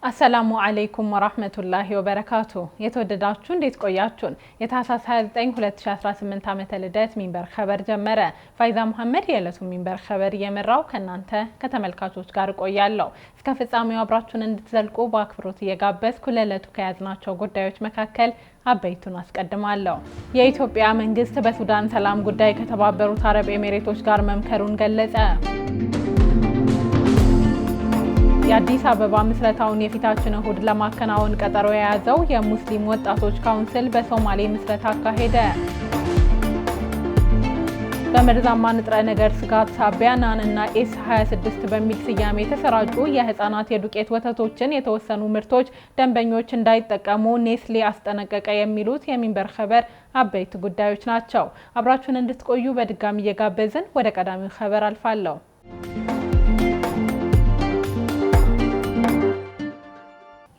አሰላሙ አለይኩም ወራህመቱላሂ ወበረካቱ የተወደዳችሁ እንዴት ቆያችሁን የታህሳስ 29 2018 ዓመተ ልደት ሚንበር ኸበር ጀመረ ፋይዛ መሐመድ የዕለቱ ሚንበር ኸበር የመራው ከናንተ ከተመልካቾች ጋር ቆያለሁ እስከ ፍጻሜው አብራችሁን እንድትዘልቁ በአክብሮት እየጋበዝኩ ለዕለቱ ከያዝናቸው ጉዳዮች መካከል አበይቱን አስቀድማለሁ የኢትዮጵያ መንግስት በሱዳን ሰላም ጉዳይ ከተባበሩት አረብ ኤሚሬቶች ጋር መምከሩን ገለጸ የአዲስ አበባ ምስረታውን የፊታችን እሁድ ለማከናወን ቀጠሮ የያዘው የሙስሊም ወጣቶች ካውንስል በሶማሌ ምስረታ አካሄደ። በመርዛማ ንጥረ ነገር ስጋት ሳቢያ ናንና ኤስ26 በሚል ስያሜ የተሰራጩ የህፃናት የዱቄት ወተቶችን የተወሰኑ ምርቶች ደንበኞች እንዳይጠቀሙ ኔስሌ አስጠነቀቀ የሚሉት የሚንበር ኸበር አበይት ጉዳዮች ናቸው። አብራችሁን እንድትቆዩ በድጋሚ እየጋበዝን ወደ ቀዳሚው ኸበር አልፋለሁ።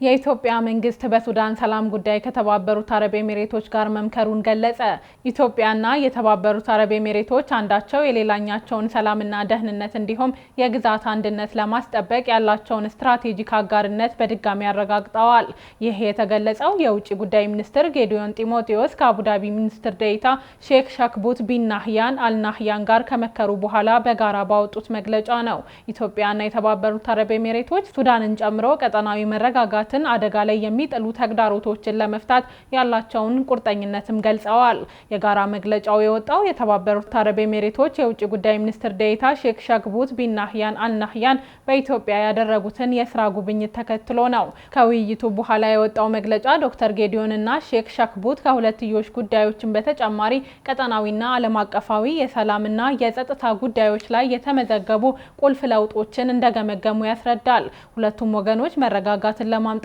የኢትዮጵያ መንግስት በሱዳን ሰላም ጉዳይ ከተባበሩት አረብ ኤሚሬቶች ጋር መምከሩን ገለጸ። ኢትዮጵያና የተባበሩት አረብ ኤሚሬቶች አንዳቸው የሌላኛቸውን ሰላምና ደህንነት እንዲሁም የግዛት አንድነት ለማስጠበቅ ያላቸውን ስትራቴጂክ አጋርነት በድጋሚ አረጋግጠዋል። ይህ የተገለጸው የውጭ ጉዳይ ሚኒስትር ጌዲዮን ጢሞቴዎስ ከአቡዳቢ ሚኒስትር ዴኤታ ሼክ ሻክቡት ቢን ናህያን አልናህያን ጋር ከመከሩ በኋላ በጋራ ባወጡት መግለጫ ነው። ኢትዮጵያና የተባበሩት አረብ ኤሚሬቶች ሱዳንን ጨምሮ ቀጠናዊ መረጋጋት አደጋ ላይ የሚጥሉ ተግዳሮቶችን ለመፍታት ያላቸውን ቁርጠኝነትም ገልጸዋል። የጋራ መግለጫው የወጣው የተባበሩት አረብ ኤሚሬቶች የውጭ ጉዳይ ሚኒስትር ዴኤታ ሼክ ሻክቡት ቢን ናህያን አልናህያን በኢትዮጵያ ያደረጉትን የስራ ጉብኝት ተከትሎ ነው። ከውይይቱ በኋላ የወጣው መግለጫ ዶክተር ጌዲዮንና ሼክ ሻክቡት ከሁለትዮሽ ጉዳዮችን በተጨማሪ ቀጠናዊና ዓለም አቀፋዊ የሰላምና የጸጥታ ጉዳዮች ላይ የተመዘገቡ ቁልፍ ለውጦችን እንደገመገሙ ያስረዳል። ሁለቱም ወገኖች መረጋጋትን ለማምጣትና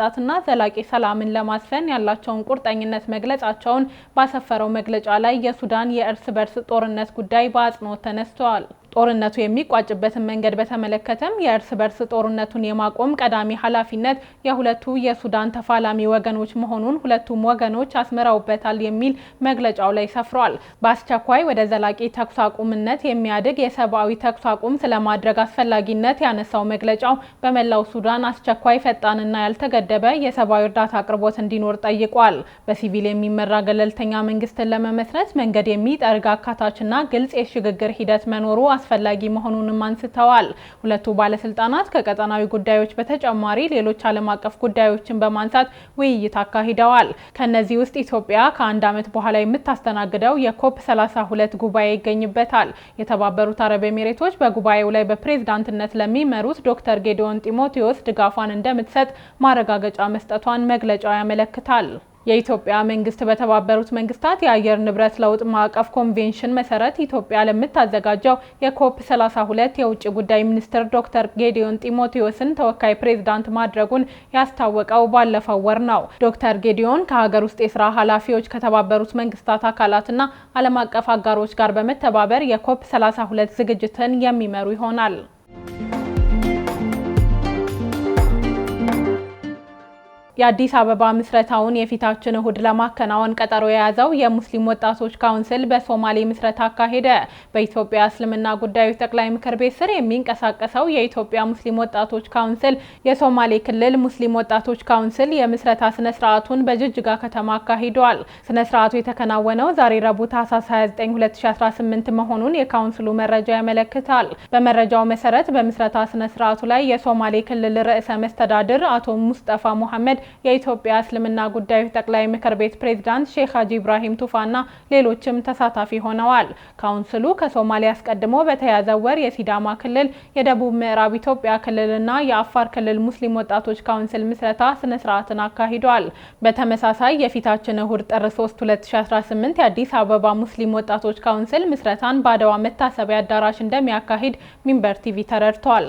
ዘላቂ ሰላምን ለማስፈን ያላቸውን ቁርጠኝነት መግለጻቸውን ባሰፈረው መግለጫ ላይ የሱዳን የእርስ በርስ ጦርነት ጉዳይ በአጽንኦት ተነስቷል። ጦርነቱ የሚቋጭበትን መንገድ በተመለከተም የእርስ በርስ ጦርነቱን የማቆም ቀዳሚ ኃላፊነት የሁለቱ የሱዳን ተፋላሚ ወገኖች መሆኑን ሁለቱም ወገኖች አስመራውበታል የሚል መግለጫው ላይ ሰፍሯል። በአስቸኳይ ወደ ዘላቂ ተኩስ አቁምነት የሚያድግ የሰብአዊ ተኩስ አቁም ስለማድረግ አስፈላጊነት ያነሳው መግለጫው በመላው ሱዳን አስቸኳይ ፈጣንና ያልተገደበ የሰብአዊ እርዳታ አቅርቦት እንዲኖር ጠይቋል። በሲቪል የሚመራ ገለልተኛ መንግስትን ለመመስረት መንገድ የሚጠርግ አካታችና ግልጽ የሽግግር ሂደት መኖሩ አስፈላጊ መሆኑንም አንስተዋል። ሁለቱ ባለስልጣናት ከቀጠናዊ ጉዳዮች በተጨማሪ ሌሎች ዓለም አቀፍ ጉዳዮችን በማንሳት ውይይት አካሂደዋል። ከነዚህ ውስጥ ኢትዮጵያ ከአንድ ዓመት በኋላ የምታስተናግደው የኮፕ 32 ጉባኤ ይገኝበታል። የተባበሩት አረብ ኤሚሬቶች በጉባኤው ላይ በፕሬዝዳንትነት ለሚመሩት ዶክተር ጌዲዮን ጢሞቴዎስ ድጋፏን እንደምትሰጥ ማረጋገጫ መስጠቷን መግለጫው ያመለክታል። የኢትዮጵያ መንግስት በተባበሩት መንግስታት የአየር ንብረት ለውጥ ማዕቀፍ ኮንቬንሽን መሰረት ኢትዮጵያ ለምታዘጋጀው የኮፕ 32 የውጭ ጉዳይ ሚኒስትር ዶክተር ጌዲዮን ጢሞቴዎስን ተወካይ ፕሬዝዳንት ማድረጉን ያስታወቀው ባለፈው ወር ነው። ዶክተር ጌዲዮን ከሀገር ውስጥ የስራ ኃላፊዎች ከተባበሩት መንግስታት አካላትና ዓለም አቀፍ አጋሮች ጋር በመተባበር የኮፕ 32 ዝግጅትን የሚመሩ ይሆናል። የአዲስ አበባ ምስረታውን የፊታችን እሁድ ለማከናወን ቀጠሮ የያዘው የሙስሊም ወጣቶች ካውንስል በሶማሌ ምስረታ አካሄደ። በኢትዮጵያ እስልምና ጉዳዮች ጠቅላይ ምክር ቤት ስር የሚንቀሳቀሰው የኢትዮጵያ ሙስሊም ወጣቶች ካውንስል የሶማሌ ክልል ሙስሊም ወጣቶች ካውንስል የምስረታ ስነ ስርዓቱን በጅጅጋ ከተማ አካሂዷል። ስነ ስርዓቱ የተከናወነው ዛሬ ረቡዕ ታህሳስ 29 2018 መሆኑን የካውንስሉ መረጃ ያመለክታል። በመረጃው መሰረት በምስረታ ስነ ስርዓቱ ላይ የሶማሌ ክልል ርዕሰ መስተዳድር አቶ ሙስጠፋ መሐመድ የኢትዮጵያ እስልምና ጉዳዮች ጠቅላይ ምክር ቤት ፕሬዝዳንት ሼክ ሀጂ ኢብራሂም ቱፋና ሌሎችም ተሳታፊ ሆነዋል። ካውንስሉ ከሶማሊያ አስቀድሞ በተያዘው ወር የሲዳማ ክልል፣ የደቡብ ምዕራብ ኢትዮጵያ ክልልና የአፋር ክልል ሙስሊም ወጣቶች ካውንስል ምስረታ ስነ ስርዓትን አካሂዷል። በተመሳሳይ የፊታችን እሁድ ጥር 3 2018 የአዲስ አበባ ሙስሊም ወጣቶች ካውንስል ምስረታን በአድዋ መታሰቢያ አዳራሽ እንደሚያካሂድ ሚንበር ቲቪ ተረድቷል።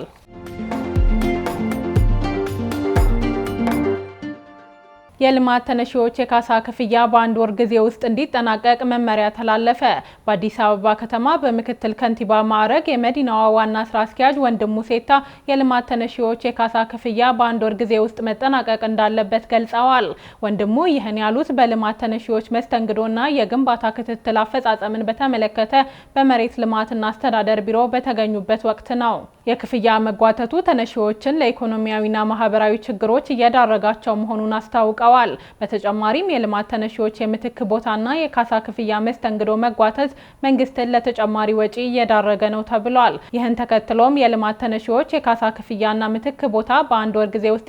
የልማት ተነሺዎች የካሳ ክፍያ በአንድ ወር ጊዜ ውስጥ እንዲጠናቀቅ መመሪያ ተላለፈ። በአዲስ አበባ ከተማ በምክትል ከንቲባ ማዕረግ የመዲናዋ ዋና ስራ አስኪያጅ ወንድሙ ሴታ የልማት ተነሺዎች የካሳ ክፍያ በአንድ ወር ጊዜ ውስጥ መጠናቀቅ እንዳለበት ገልጸዋል። ወንድሙ ይህን ያሉት በልማት ተነሺዎች መስተንግዶና የግንባታ ክትትል አፈጻጸምን በተመለከተ በመሬት ልማትና አስተዳደር ቢሮ በተገኙበት ወቅት ነው። የክፍያ መጓተቱ ተነሺዎችን ለኢኮኖሚያዊና ማህበራዊ ችግሮች እየዳረጋቸው መሆኑን አስታውቀዋል። በተጨማሪም የልማት ተነሺዎች የምትክ ቦታና የካሳ ክፍያ መስተንግዶ መጓተት መንግስትን ለተጨማሪ ወጪ እየዳረገ ነው ተብሏል። ይህን ተከትሎም የልማት ተነሺዎች የካሳ ክፍያና ምትክ ቦታ በአንድ ወር ጊዜ ውስጥ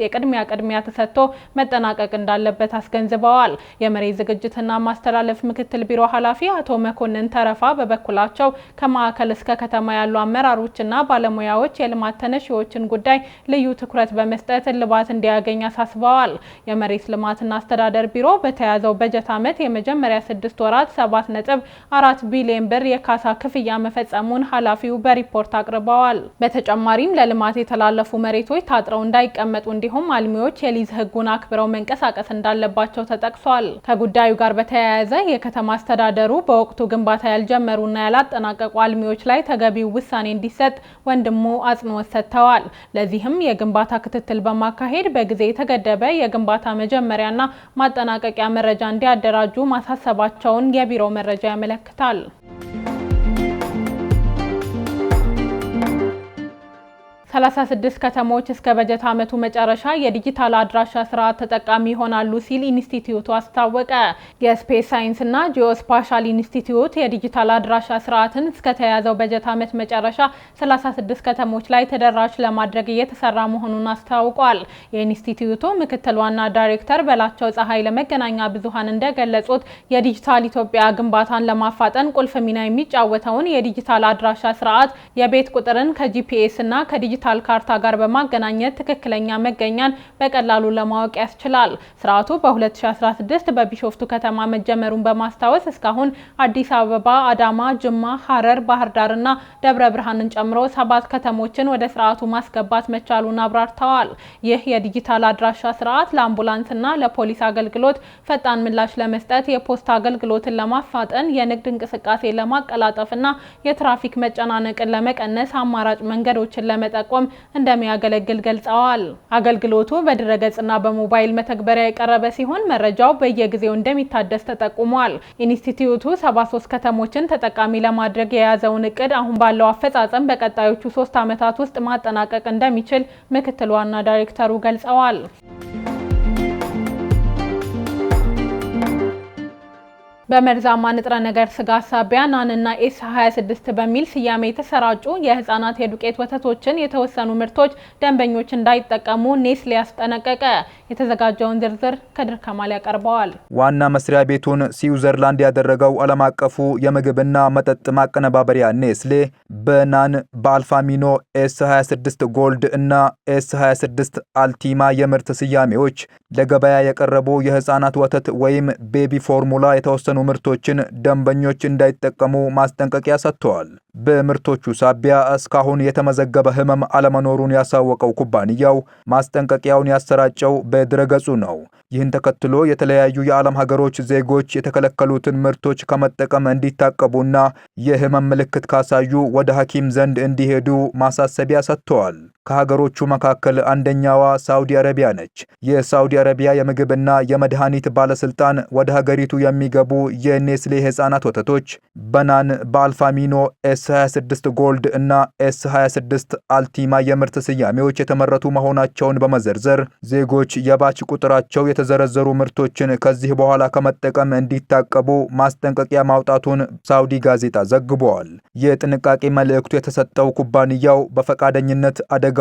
ቅድሚያ ተሰጥቶ መጠናቀቅ እንዳለበት አስገንዝበዋል። የመሬት ዝግጅትና ማስተላለፍ ምክትል ቢሮ ኃላፊ አቶ መኮንን ተረፋ በበኩላቸው ከማዕከል እስከ ከተማ ያሉ አመራሮችና ባለሙያዎች የልማት ተነሺዎችን ጉዳይ ልዩ ትኩረት በመስጠት እልባት እንዲያገኝ አሳስበዋል። የመሬት ልማትና አስተዳደር ቢሮ በተያዘው በጀት ዓመት የመጀመሪያ 6 ወራት 7.4 ቢሊዮን ብር የካሳ ክፍያ መፈጸሙን ኃላፊው በሪፖርት አቅርበዋል። በተጨማሪም ለልማት የተላለፉ መሬቶች ታጥረው እንዳይቀመጡ እንዲሁም አልሚዎች የሊዝ ሕጉን አክብረው መንቀሳቀስ እንዳለባቸው ተጠቅሷል። ከጉዳዩ ጋር በተያያዘ የከተማ አስተዳደሩ በወቅቱ ግንባታ ያልጀመሩና ያላጠናቀቁ አልሚዎች ላይ ተገቢው ውሳኔ እንዲሰጥ ወንድሙ አጽንኦት ሰጥተዋል። ለዚህም የግንባታ ክትትል በማካሄድ በጊዜ የተገደበ የግንባታ መጀመሪያና ማጠናቀቂያ መረጃ እንዲያደራጁ ማሳሰባቸውን የቢሮው መረጃ ያመለክታል። 36 ከተሞች እስከ በጀት ዓመቱ መጨረሻ የዲጂታል አድራሻ ስርዓት ተጠቃሚ ይሆናሉ ሲል ኢንስቲትዩቱ አስታወቀ። የስፔስ ሳይንስና ጂኦስፓሻል ኢንስቲትዩት የዲጂታል አድራሻ ስርዓትን እስከ ተያዘው በጀት ዓመት መጨረሻ 36 ከተሞች ላይ ተደራሽ ለማድረግ እየተሰራ መሆኑን አስታውቋል። የኢንስቲትዩቱ ምክትል ዋና ዳይሬክተር በላቸው ፀሐይ ለመገናኛ ብዙሃን እንደገለጹት የዲጂታል ኢትዮጵያ ግንባታን ለማፋጠን ቁልፍ ሚና የሚጫወተውን የዲጂታል አድራሻ ስርዓት የቤት ቁጥርን ከጂፒኤስ እና ከዲጂታል ካርታ ጋር በማገናኘት ትክክለኛ መገኛን በቀላሉ ለማወቅ ያስችላል። ስርዓቱ በ2016 በቢሾፍቱ ከተማ መጀመሩን በማስታወስ እስካሁን አዲስ አበባ፣ አዳማ፣ ጅማ፣ ሐረር፣ ባህር ዳርና ደብረ ብርሃንን ጨምሮ 7 ከተሞችን ወደ ስርዓቱ ማስገባት መቻሉን አብራርተዋል። ይህ የዲጂታል አድራሻ ስርዓት ለአምቡላንስና ለፖሊስ አገልግሎት ፈጣን ምላሽ ለመስጠት፣ የፖስታ አገልግሎትን ለማፋጠን፣ የንግድ እንቅስቃሴ ለማቀላጠፍና የትራፊክ መጨናነቅን ለመቀነስ አማራጭ መንገዶችን ለመጠቆም እንደሚያገለግል ገልጸዋል። አገልግሎቱ በድረገጽና በሞባይል መተግበሪያ የቀረበ ሲሆን መረጃው በየጊዜው እንደሚታደስ ተጠቁሟል። ኢንስቲትዩቱ 73 ከተሞችን ተጠቃሚ ለማድረግ የያዘውን እቅድ አሁን ባለው አፈጻጸም በቀጣዮቹ 3 ዓመታት ውስጥ ማጠናቀቅ እንደሚችል ምክትል ዋና ዳይሬክተሩ ገልጸዋል። በመርዛማ ንጥረ ነገር ስጋት ሳቢያ ናንና ኤስ26 በሚል ስያሜ የተሰራጩ የህፃናት የዱቄት ወተቶችን የተወሰኑ ምርቶች ደንበኞች እንዳይጠቀሙ ኔስሌ ያስጠነቀቀ። የተዘጋጀውን ዝርዝር ከድር ከማል ያቀርበዋል። ዋና መስሪያ ቤቱን ስዊዘርላንድ ያደረገው ዓለም አቀፉ የምግብና መጠጥ ማቀነባበሪያ ኔስሌ በናን በአልፋሚኖ ኤስ26 ጎልድ እና ኤስ26 አልቲማ የምርት ስያሜዎች ለገበያ የቀረቡ የህፃናት ወተት ወይም ቤቢ ፎርሙላ የተወሰኑ ምርቶችን ደንበኞች እንዳይጠቀሙ ማስጠንቀቂያ ሰጥተዋል። በምርቶቹ ሳቢያ እስካሁን የተመዘገበ ህመም አለመኖሩን ያሳወቀው ኩባንያው ማስጠንቀቂያውን ያሰራጨው በድረገጹ ነው። ይህን ተከትሎ የተለያዩ የዓለም ሀገሮች ዜጎች የተከለከሉትን ምርቶች ከመጠቀም እንዲታቀቡና የህመም ምልክት ካሳዩ ወደ ሐኪም ዘንድ እንዲሄዱ ማሳሰቢያ ሰጥተዋል። ከሀገሮቹ መካከል አንደኛዋ ሳውዲ አረቢያ ነች። የሳውዲ አረቢያ የምግብና የመድኃኒት ባለስልጣን ወደ ሀገሪቱ የሚገቡ የኔስሌ ህፃናት ወተቶች በናን በአልፋሚኖ ኤስ26 ጎልድ እና ኤስ26 አልቲማ የምርት ስያሜዎች የተመረቱ መሆናቸውን በመዘርዘር ዜጎች የባች ቁጥራቸው የተዘረዘሩ ምርቶችን ከዚህ በኋላ ከመጠቀም እንዲታቀቡ ማስጠንቀቂያ ማውጣቱን ሳውዲ ጋዜጣ ዘግቧል። የጥንቃቄ መልእክቱ የተሰጠው ኩባንያው በፈቃደኝነት አደጋዎችን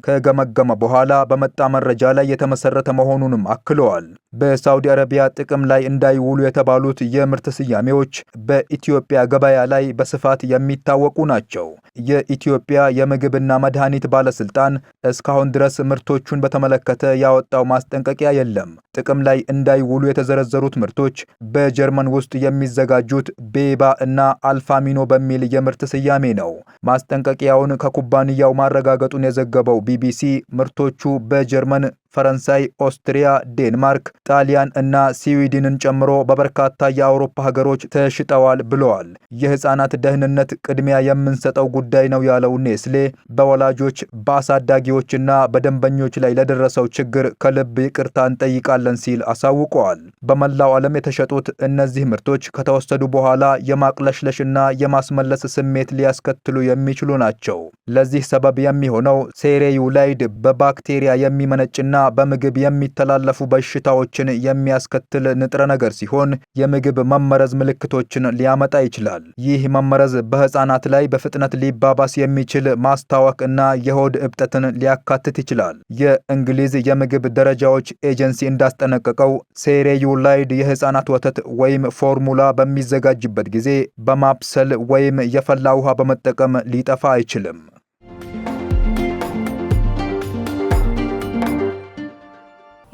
ከገመገመ በኋላ በመጣ መረጃ ላይ የተመሰረተ መሆኑንም አክለዋል። በሳውዲ አረቢያ ጥቅም ላይ እንዳይውሉ የተባሉት የምርት ስያሜዎች በኢትዮጵያ ገበያ ላይ በስፋት የሚታወቁ ናቸው። የኢትዮጵያ የምግብና መድኃኒት ባለስልጣን እስካሁን ድረስ ምርቶቹን በተመለከተ ያወጣው ማስጠንቀቂያ የለም። ጥቅም ላይ እንዳይውሉ የተዘረዘሩት ምርቶች በጀርመን ውስጥ የሚዘጋጁት ቤባ እና አልፋሚኖ በሚል የምርት ስያሜ ነው። ማስጠንቀቂያውን ከኩባንያው ማረጋገጡን የዘገበው ቢቢሲ ምርቶቹ በጀርመን፣ ፈረንሳይ፣ ኦስትሪያ፣ ዴንማርክ፣ ጣሊያን እና ስዊድንን ጨምሮ በበርካታ የአውሮፓ ሀገሮች ተሽጠዋል ብለዋል። የህፃናት ደህንነት ቅድሚያ የምንሰጠው ጉዳይ ነው ያለው ኔስሌ በወላጆች በአሳዳጊዎችና በደንበኞች ላይ ለደረሰው ችግር ከልብ ይቅርታ እንጠይቃለን እንሰጣለን ሲል አሳውቀዋል። በመላው ዓለም የተሸጡት እነዚህ ምርቶች ከተወሰዱ በኋላ የማቅለሽለሽና የማስመለስ ስሜት ሊያስከትሉ የሚችሉ ናቸው። ለዚህ ሰበብ የሚሆነው ሴሬዩላይድ በባክቴሪያ የሚመነጭና በምግብ የሚተላለፉ በሽታዎችን የሚያስከትል ንጥረ ነገር ሲሆን የምግብ መመረዝ ምልክቶችን ሊያመጣ ይችላል። ይህ መመረዝ በህፃናት ላይ በፍጥነት ሊባባስ የሚችል ማስታወክ እና የሆድ እብጠትን ሊያካትት ይችላል። የእንግሊዝ የምግብ ደረጃዎች ኤጀንሲ እንዳስጠነቀቀው ሴሬዩላይድ የህፃናት ወተት ወይም ፎርሙላ በሚዘጋጅበት ጊዜ በማብሰል ወይም የፈላ ውሃ በመጠቀም ሊጠፋ አይችልም።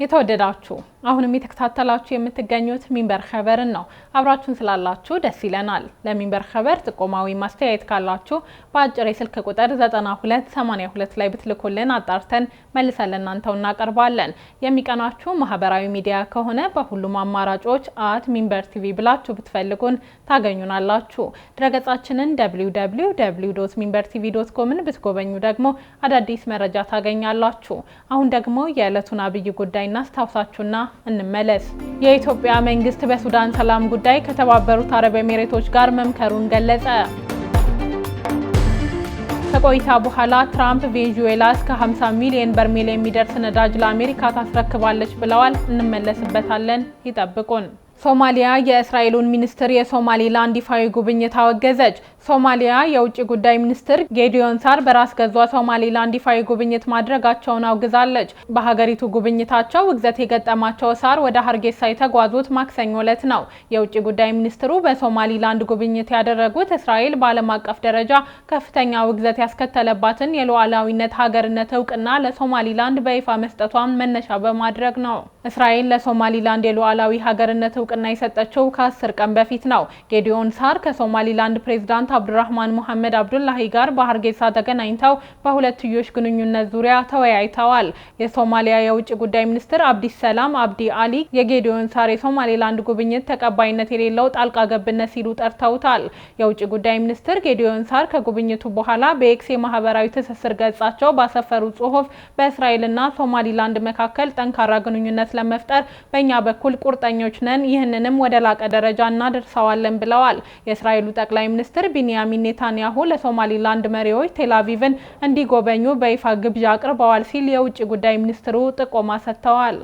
የተወደዳችሁ አሁንም የተከታተላችሁ የምትገኙት ሚንበር ኸበርን ነው። አብራችሁን ስላላችሁ ደስ ይለናል። ለሚንበር ኸበር ጥቆማዊ ማስተያየት ካላችሁ በአጭር የስልክ ቁጥር 9282 ላይ ብትልኩልን አጣርተን መልሰን ለእናንተው እናቀርባለን። የሚቀናችሁ ማህበራዊ ሚዲያ ከሆነ በሁሉም አማራጮች @ሚንበር ቲቪ ብላችሁ ብትፈልጉን ታገኙናላችሁ። ድረገጻችንን www.minbertv.com ብትጎበኙ ደግሞ አዳዲስ መረጃ ታገኛላችሁ። አሁን ደግሞ የዕለቱን አብይ ጉዳይ እናስታውሳችሁና እንመለስ። የኢትዮጵያ መንግስት በሱዳን ሰላም ጉዳይ ከተባበሩት አረብ ኤሚሬቶች ጋር መምከሩን ገለጸ። ከቆይታ በኋላ ትራምፕ ቬኔዙዌላ እስከ 50 ሚሊዮን በርሜል የሚደርስ ነዳጅ ለአሜሪካ ታስረክባለች ብለዋል። እንመለስበታለን። ይጠብቁን። ሶማሊያ የእስራኤሉን ሚኒስትር የሶማሊላንድ ይፋዊ ጉብኝት አወገዘች። ሶማሊያ የውጭ ጉዳይ ሚኒስትር ጌዲዮን ሳር በራስ ገዟ ሶማሊላንድ ይፋዊ ጉብኝት ማድረጋቸውን አውግዛለች። በሀገሪቱ ጉብኝታቸው ውግዘት የገጠማቸው ሳር ወደ ሀርጌሳ የተጓዙት ማክሰኞ ዕለት ነው። የውጭ ጉዳይ ሚኒስትሩ በሶማሊላንድ ጉብኝት ያደረጉት እስራኤል በዓለም አቀፍ ደረጃ ከፍተኛ ውግዘት ያስከተለባትን የሉዓላዊነት ሀገርነት እውቅና ለሶማሊላንድ በይፋ መስጠቷን መነሻ በማድረግ ነው። እስራኤል ለሶማሊላንድ የሉዓላዊ ሀገርነት እውቅና የሰጠችው ከ10 ቀን በፊት ነው። ጌዲዮን ሳር ከሶማሊላንድ ፕሬዝዳንት አብዱራህማን ሙሐመድ አብዱላሂ ጋር በሀርጌሳ ተገናኝተው በሁለትዮሽ ግንኙነት ዙሪያ ተወያይተዋል። የሶማሊያ የውጭ ጉዳይ ሚኒስትር አብዲሰላም አብዲ አሊ የጌዲዮን ሳር የሶማሊላንድ ጉብኝት ተቀባይነት የሌለው ጣልቃ ገብነት ሲሉ ጠርተውታል። የውጭ ጉዳይ ሚኒስትር ጌዲዮን ሳር ከጉብኝቱ በኋላ በኤክስ ማህበራዊ ትስስር ገጻቸው ባሰፈሩ ጽሑፍ በእስራኤልና ሶማሊላንድ መካከል ጠንካራ ግንኙነት ለመፍጠር በእኛ በኩል ቁርጠኞች ነን፣ ይህንንም ወደ ላቀ ደረጃ እናደርሰዋለን ብለዋል። የእስራኤሉ ጠቅላይ ሚኒስትር ቢንያሚን ኔታንያሁ ለሶማሊላንድ መሪዎች ቴልአቪቭን እንዲጎበኙ በይፋ ግብዣ አቅርበዋል ሲል የውጭ ጉዳይ ሚኒስትሩ ጥቆማ ሰጥተዋል።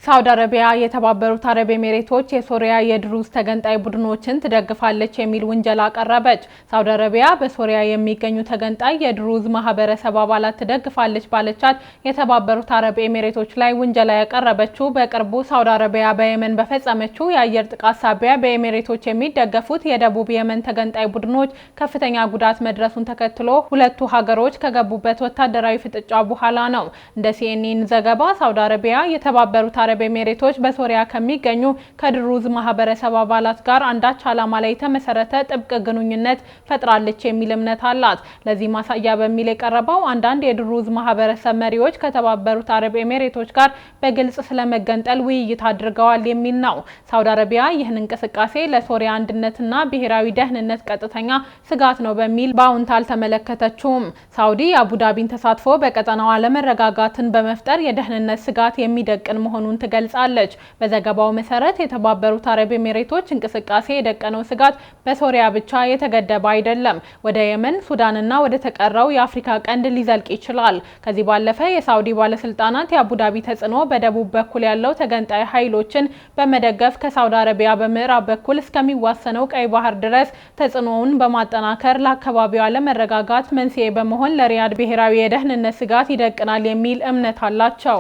ሳውዲ አረቢያ የተባበሩት አረብ ኤሚሬቶች የሶሪያ የድሩዝ ተገንጣይ ቡድኖችን ትደግፋለች የሚል ውንጀላ አቀረበች። ሳውዲ አረቢያ በሶሪያ የሚገኙ ተገንጣይ የድሩዝ ማህበረሰብ አባላት ትደግፋለች ባለቻት የተባበሩት አረብ ኤሚሬቶች ላይ ውንጀላ ያቀረበችው በቅርቡ ሳውዲ አረቢያ በየመን በፈጸመችው የአየር ጥቃት ሳቢያ በኤሚሬቶች የሚደገፉት የደቡብ የመን ተገንጣይ ቡድኖች ከፍተኛ ጉዳት መድረሱን ተከትሎ ሁለቱ ሀገሮች ከገቡበት ወታደራዊ ፍጥጫ በኋላ ነው። እንደ ሲኤንኤን ዘገባ ሳውዲ አረቢያ የተባበሩት አረብ ኤሚሬቶች በሶሪያ ከሚገኙ ከድሩዝ ማህበረሰብ አባላት ጋር አንዳች ዓላማ ላይ የተመሰረተ ጥብቅ ግንኙነት ፈጥራለች የሚል እምነት አላት። ለዚህ ማሳያ በሚል የቀረበው አንዳንድ የድሩዝ ማህበረሰብ መሪዎች ከተባበሩት አረብ ኤሚሬቶች ጋር በግልጽ ስለመገንጠል ውይይት አድርገዋል የሚል ነው። ሳውዲ አረቢያ ይህን እንቅስቃሴ ለሶሪያ አንድነትና ብሔራዊ ደህንነት ቀጥተኛ ስጋት ነው በሚል በአዎንታ አልተመለከተችውም። ሳውዲ የአቡዳቢን ተሳትፎ በቀጠናው አለመረጋጋትን በመፍጠር የደህንነት ስጋት የሚደቅን መሆኑን ትገልጻለች። በዘገባው መሰረት የተባበሩት አረብ ኤሚሬቶች እንቅስቃሴ የደቀነው ስጋት በሶሪያ ብቻ የተገደበ አይደለም። ወደ የመን፣ ሱዳንና ወደ ተቀረው የአፍሪካ ቀንድ ሊዘልቅ ይችላል። ከዚህ ባለፈ የሳውዲ ባለስልጣናት የአቡዳቢ ተጽዕኖ በደቡብ በኩል ያለው ተገንጣይ ኃይሎችን በመደገፍ ከሳውዲ አረቢያ በምዕራብ በኩል እስከሚዋሰነው ቀይ ባህር ድረስ ተጽዕኖውን በማጠናከር ለአካባቢው አለመረጋጋት መንስኤ በመሆን ለሪያድ ብሔራዊ የደህንነት ስጋት ይደቅናል የሚል እምነት አላቸው።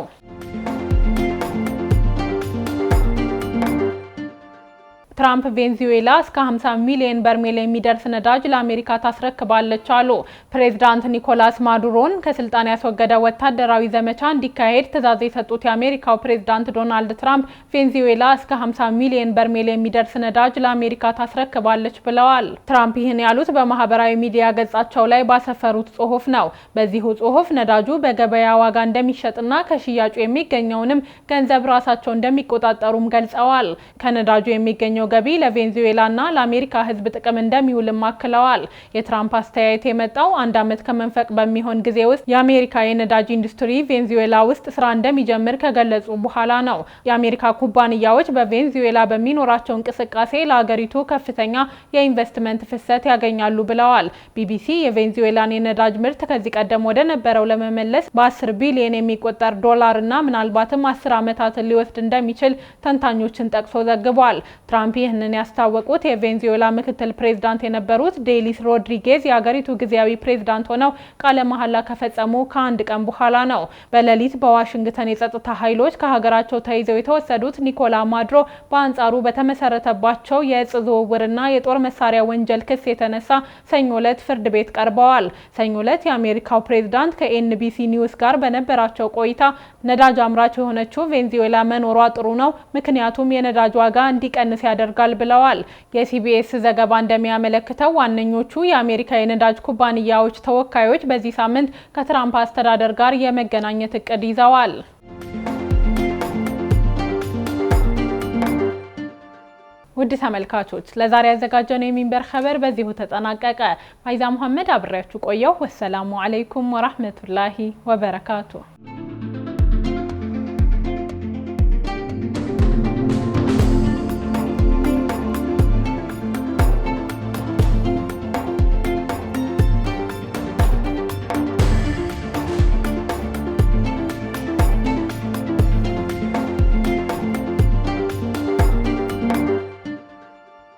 ትራምፕ ቬኔዙዌላ እስከ 50 ሚሊዮን በርሜል የሚደርስ ነዳጅ ለአሜሪካ ታስረክባለች አሉ። ፕሬዝዳንት ኒኮላስ ማዱሮን ከስልጣን ያስወገደ ወታደራዊ ዘመቻ እንዲካሄድ ትዕዛዝ የሰጡት የአሜሪካው ፕሬዝዳንት ዶናልድ ትራምፕ ቬኔዙዌላ እስከ 50 ሚሊዮን በርሜል የሚደርስ ነዳጅ ለአሜሪካ ታስረክባለች ብለዋል። ትራምፕ ይህን ያሉት በማህበራዊ ሚዲያ ገጻቸው ላይ ባሰፈሩት ጽሑፍ ነው። በዚሁ ጽሑፍ ነዳጁ በገበያ ዋጋ እንደሚሸጥና ከሽያጩ የሚገኘውንም ገንዘብ ራሳቸው እንደሚቆጣጠሩም ገልጸዋል። ከነዳጁ የሚገኘው ገቢ ለቬንዙዌላና ለአሜሪካ ህዝብ ጥቅም እንደሚውል ማክለዋል። የትራምፕ አስተያየት የመጣው አንድ ዓመት ከመንፈቅ በሚሆን ጊዜ ውስጥ የአሜሪካ የነዳጅ ኢንዱስትሪ ቬንዙዌላ ውስጥ ስራ እንደሚጀምር ከገለጹ በኋላ ነው። የአሜሪካ ኩባንያዎች በቬንዙዌላ በሚኖራቸው እንቅስቃሴ ለሀገሪቱ ከፍተኛ የኢንቨስትመንት ፍሰት ያገኛሉ ብለዋል። ቢቢሲ የቬንዙዌላን የነዳጅ ምርት ከዚህ ቀደም ወደ ነበረው ለመመለስ በ10 ቢሊዮን የሚቆጠር ዶላርና ምናልባትም 10 ዓመታትን ሊወስድ እንደሚችል ተንታኞችን ጠቅሶ ዘግቧል። ትራምፕ ይህንን ያስታወቁት የቬንዙዌላ ምክትል ፕሬዝዳንት የነበሩት ዴሊስ ሮድሪጌዝ የሀገሪቱ ጊዜያዊ ፕሬዝዳንት ሆነው ቃለ መሐላ ከፈጸሙ ከአንድ ቀን በኋላ ነው። በሌሊት በዋሽንግተን የጸጥታ ኃይሎች ከሀገራቸው ተይዘው የተወሰዱት ኒኮላ ማዱሮ በአንጻሩ በተመሰረተባቸው የእጽ ዝውውርና የጦር መሳሪያ ወንጀል ክስ የተነሳ ሰኞ ዕለት ፍርድ ቤት ቀርበዋል። ሰኞ ዕለት የአሜሪካው ፕሬዝዳንት ከኤንቢሲ ኒውስ ጋር በነበራቸው ቆይታ ነዳጅ አምራች የሆነችው ቬንዙዌላ መኖሯ ጥሩ ነው፣ ምክንያቱም የነዳጅ ዋጋ እንዲቀንስ ያደርጋል ብለዋል። የሲቢኤስ ዘገባ እንደሚያመለክተው ዋነኞቹ የአሜሪካ የነዳጅ ኩባንያዎች ተወካዮች በዚህ ሳምንት ከትራምፕ አስተዳደር ጋር የመገናኘት እቅድ ይዘዋል። ውድ ተመልካቾች ለዛሬ ያዘጋጀነው የሚንበር ኸበር በዚሁ ተጠናቀቀ። ፋይዛ መሐመድ አብሬያችሁ ቆየው። ወሰላሙ አለይኩም ወራህመቱላሂ ወበረካቱ።